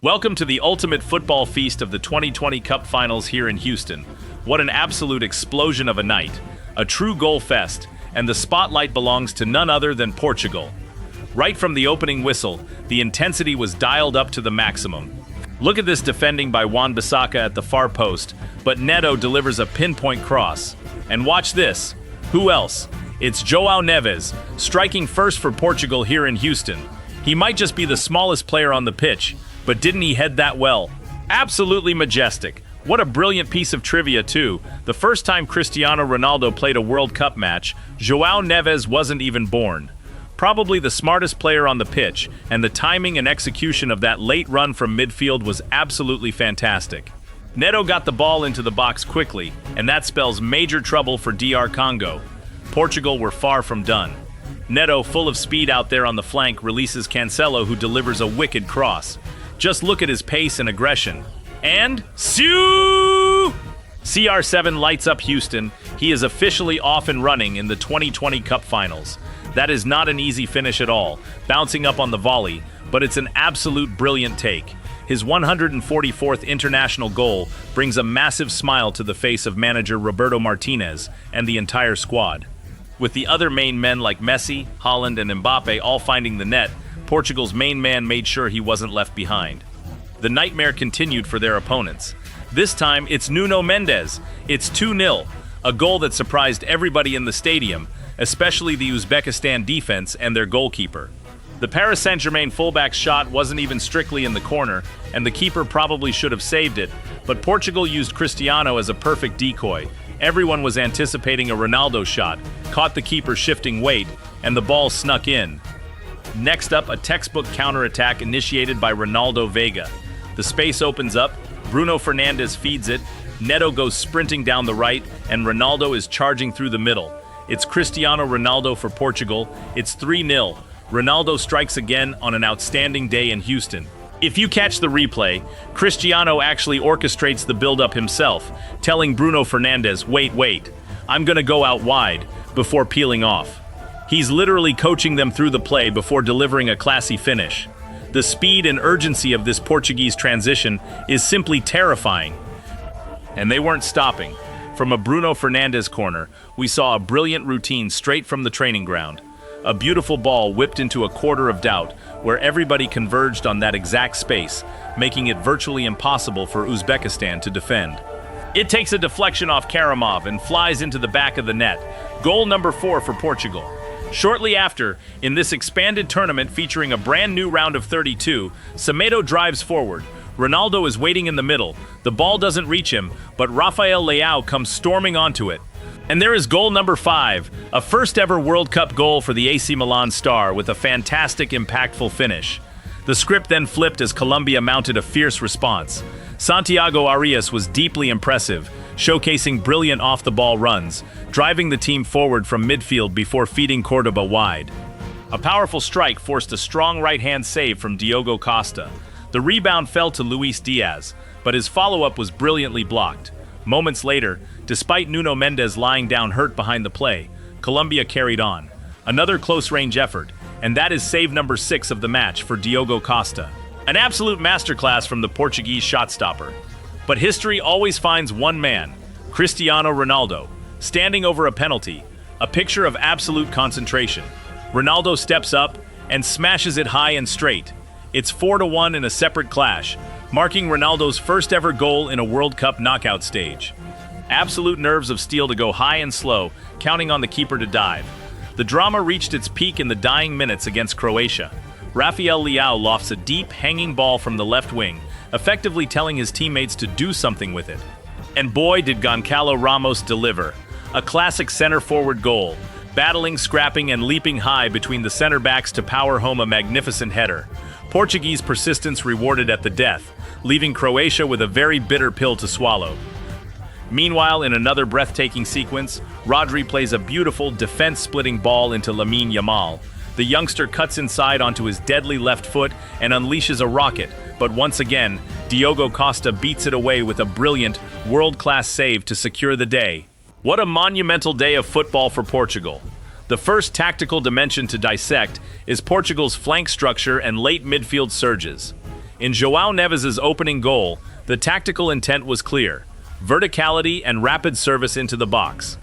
Welcome to the ultimate football feast of the 2020 Cup Finals here in Houston. What an absolute explosion of a night. A true goal fest, and the spotlight belongs to none other than Portugal. Right from the opening whistle, the intensity was dialed up to the maximum. Look at this defending by Wan-Bissaka at the far post, but Neto delivers a pinpoint cross. And watch this. Who else? It's João Neves, striking first for Portugal here in Houston. He might just be the smallest player on the pitch, but didn't he head that well? Absolutely majestic. What a brilliant piece of trivia too. The first time Cristiano Ronaldo played a World Cup match, João Neves wasn't even born. Probably the smartest player on the pitch, and the timing and execution of that late run from midfield was absolutely fantastic. Neto got the ball into the box quickly, and that spells major trouble for DR Congo. Portugal were far from done. Neto, full of speed out there on the flank, releases Cancelo, who delivers a wicked cross. Just look at his pace and aggression. And CR7 lights up Houston. He is officially off and running in the 2020 Cup Finals. That is not an easy finish at all, bouncing up on the volley, but it's an absolute brilliant take. His 144th international goal brings a massive smile to the face of manager Roberto Martinez and the entire squad. With the other main men like Messi, Haaland, and Mbappe all finding the net, Portugal's main man made sure he wasn't left behind. The nightmare continued for their opponents. This time, it's Nuno Mendes. It's 2-0, a goal that surprised everybody in the stadium, especially the Uzbekistan defense and their goalkeeper. The Paris Saint-Germain fullback's shot wasn't even strictly in the corner, and the keeper probably should have saved it, but Portugal used Cristiano as a perfect decoy. Everyone was anticipating a Ronaldo shot, caught the keeper shifting weight, and the ball snuck in. Next up, a textbook counterattack initiated by Ronaldo Vega. The space opens up, Bruno Fernandes feeds it, Neto goes sprinting down the right, and Ronaldo is charging through the middle. It's Cristiano Ronaldo for Portugal. It's 3-0. Ronaldo strikes again on an outstanding day in Houston. If you catch the replay, Cristiano actually orchestrates the build-up himself, telling Bruno Fernandes, wait, I'm gonna go out wide, before peeling off. He's literally coaching them through the play before delivering a classy finish. The speed and urgency of this Portuguese transition is simply terrifying. And they weren't stopping. From a Bruno Fernandes corner, we saw a brilliant routine straight from the training ground. A beautiful ball whipped into a quarter of doubt, where everybody converged on that exact space, making it virtually impossible for Uzbekistan to defend. It takes a deflection off Karamov and flies into the back of the net. Goal number 4 for Portugal. Shortly after, in this expanded tournament featuring a brand new round of 32, Semedo drives forward. Ronaldo is waiting in the middle. The ball doesn't reach him, but Rafael Leao comes storming onto it. And there is goal number 5, a first ever World Cup goal for the AC Milan star with a fantastic, impactful finish. The script then flipped as Colombia mounted a fierce response. Santiago Arias was deeply impressive, showcasing brilliant off-the-ball runs, driving the team forward from midfield before feeding Cordoba wide. A powerful strike forced a strong right-hand save from Diogo Costa. The rebound fell to Luis Diaz, but his follow-up was brilliantly blocked. Moments later, despite Nuno Mendes lying down hurt behind the play, Colombia carried on. Another close-range effort, and that is save number 6 of the match for Diogo Costa. An absolute masterclass from the Portuguese shot stopper. But history always finds one man, Cristiano Ronaldo, standing over a penalty, a picture of absolute concentration. Ronaldo steps up and smashes it high and straight. It's 4-1 in a separate clash, marking Ronaldo's first ever goal in a World Cup knockout stage. Absolute nerves of steel to go high and slow, counting on the keeper to dive. The drama reached its peak in the dying minutes against Croatia. Rafael Leao lofts a deep, hanging ball from the left wing, effectively telling his teammates to do something with it. And boy, did Goncalo Ramos deliver. A classic center-forward goal, battling, scrapping, and leaping high between the center backs to power home a magnificent header. Portuguese persistence rewarded at the death, leaving Croatia with a very bitter pill to swallow. Meanwhile, in another breathtaking sequence, Rodri plays a beautiful, defense-splitting ball into Lamine Yamal. The youngster cuts inside onto his deadly left foot and unleashes a rocket, but once again, Diogo Costa beats it away with a brilliant, world-class save to secure the day. What a monumental day of football for Portugal. The first tactical dimension to dissect is Portugal's flank structure and late midfield surges. In João Neves' opening goal, the tactical intent was clear: verticality and rapid service into the box.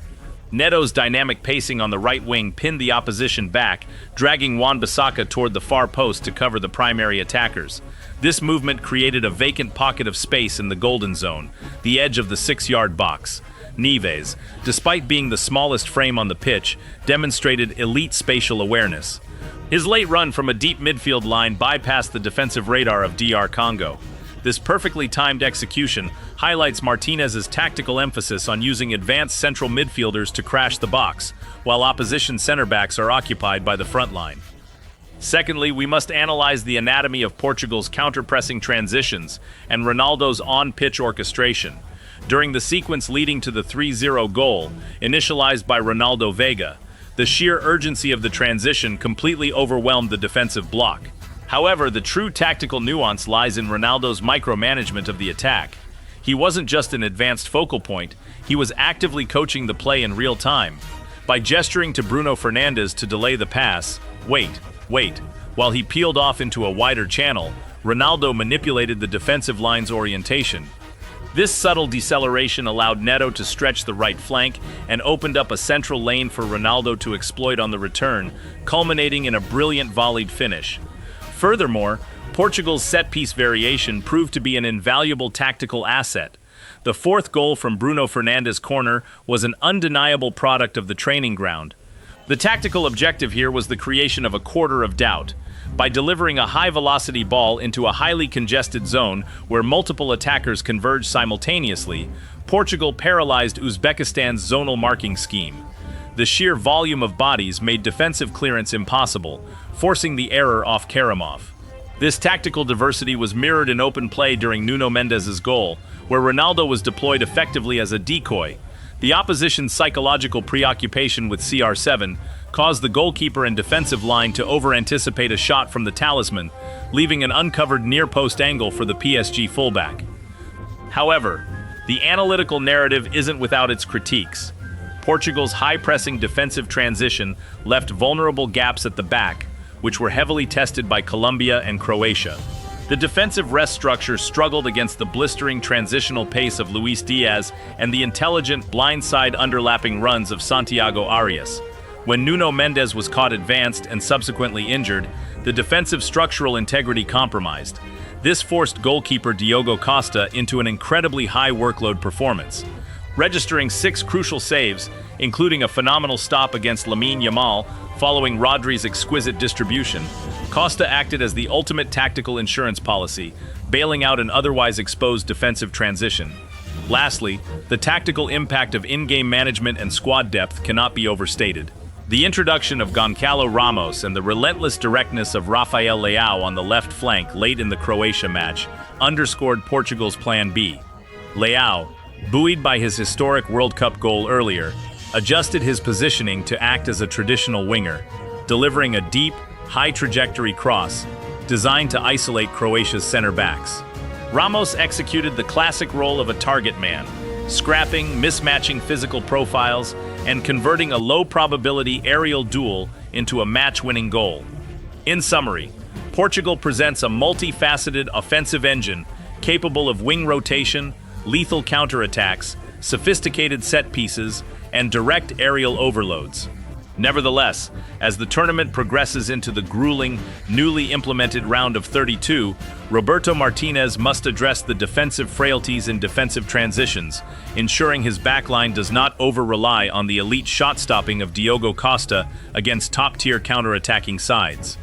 Neto's dynamic pacing on the right wing pinned the opposition back, dragging Wan-Bissaka toward the far post to cover the primary attackers. This movement created a vacant pocket of space in the golden zone, the edge of the 6-yard box. Neves, despite being the smallest frame on the pitch, demonstrated elite spatial awareness. His late run from a deep midfield line bypassed the defensive radar of DR Congo. This perfectly timed execution highlights Martinez's tactical emphasis on using advanced central midfielders to crash the box, while opposition center backs are occupied by the front line. Secondly, we must analyze the anatomy of Portugal's counter-pressing transitions and Ronaldo's on-pitch orchestration. During the sequence leading to the 3-0 goal, initialized by Ronaldo Vega, the sheer urgency of the transition completely overwhelmed the defensive block. However, the true tactical nuance lies in Ronaldo's micromanagement of the attack. He wasn't just an advanced focal point, he was actively coaching the play in real time. By gesturing to Bruno Fernandes to delay the pass, wait, while he peeled off into a wider channel, Ronaldo manipulated the defensive line's orientation. This subtle deceleration allowed Neto to stretch the right flank and opened up a central lane for Ronaldo to exploit on the return, culminating in a brilliant volleyed finish. Furthermore, Portugal's set-piece variation proved to be an invaluable tactical asset. The fourth goal from Bruno Fernandes' corner was an undeniable product of the training ground. The tactical objective here was the creation of a quarter of doubt. By delivering a high-velocity ball into a highly congested zone where multiple attackers converged simultaneously, Portugal paralyzed Uzbekistan's zonal marking scheme. The sheer volume of bodies made defensive clearance impossible, forcing the error off Karamov. This tactical diversity was mirrored in open play during Nuno Mendes' goal, where Ronaldo was deployed effectively as a decoy. The opposition's psychological preoccupation with CR7 caused the goalkeeper and defensive line to over-anticipate a shot from the talisman, leaving an uncovered near-post angle for the PSG fullback. However, the analytical narrative isn't without its critiques. Portugal's high-pressing defensive transition left vulnerable gaps at the back, which were heavily tested by Colombia and Croatia. The defensive rest structure struggled against the blistering transitional pace of Luis Diaz and the intelligent blindside underlapping runs of Santiago Arias. When Nuno Mendes was caught advanced and subsequently injured, the defensive structural integrity compromised. This forced goalkeeper Diogo Costa into an incredibly high workload performance. Registering 6 crucial saves, including a phenomenal stop against Lamine Yamal following Rodri's exquisite distribution, Costa acted as the ultimate tactical insurance policy, bailing out an otherwise exposed defensive transition. Lastly, the tactical impact of in-game management and squad depth cannot be overstated. The introduction of Goncalo Ramos and the relentless directness of Rafael Leao on the left flank late in the Croatia match underscored Portugal's Plan B. Leao, buoyed by his historic World Cup goal earlier, adjusted his positioning to act as a traditional winger, delivering a deep, high-trajectory cross designed to isolate Croatia's center backs. Ramos executed the classic role of a target man, scrapping, mismatching physical profiles, and converting a low-probability aerial duel into a match-winning goal. In summary, Portugal presents a multifaceted offensive engine capable of wing rotation, lethal counterattacks, sophisticated set pieces, and direct aerial overloads. Nevertheless, as the tournament progresses into the grueling, newly implemented round of 32, Roberto Martinez must address the defensive frailties in defensive transitions, ensuring his backline does not over-rely on the elite shot-stopping of Diogo Costa against top-tier counter-attacking sides.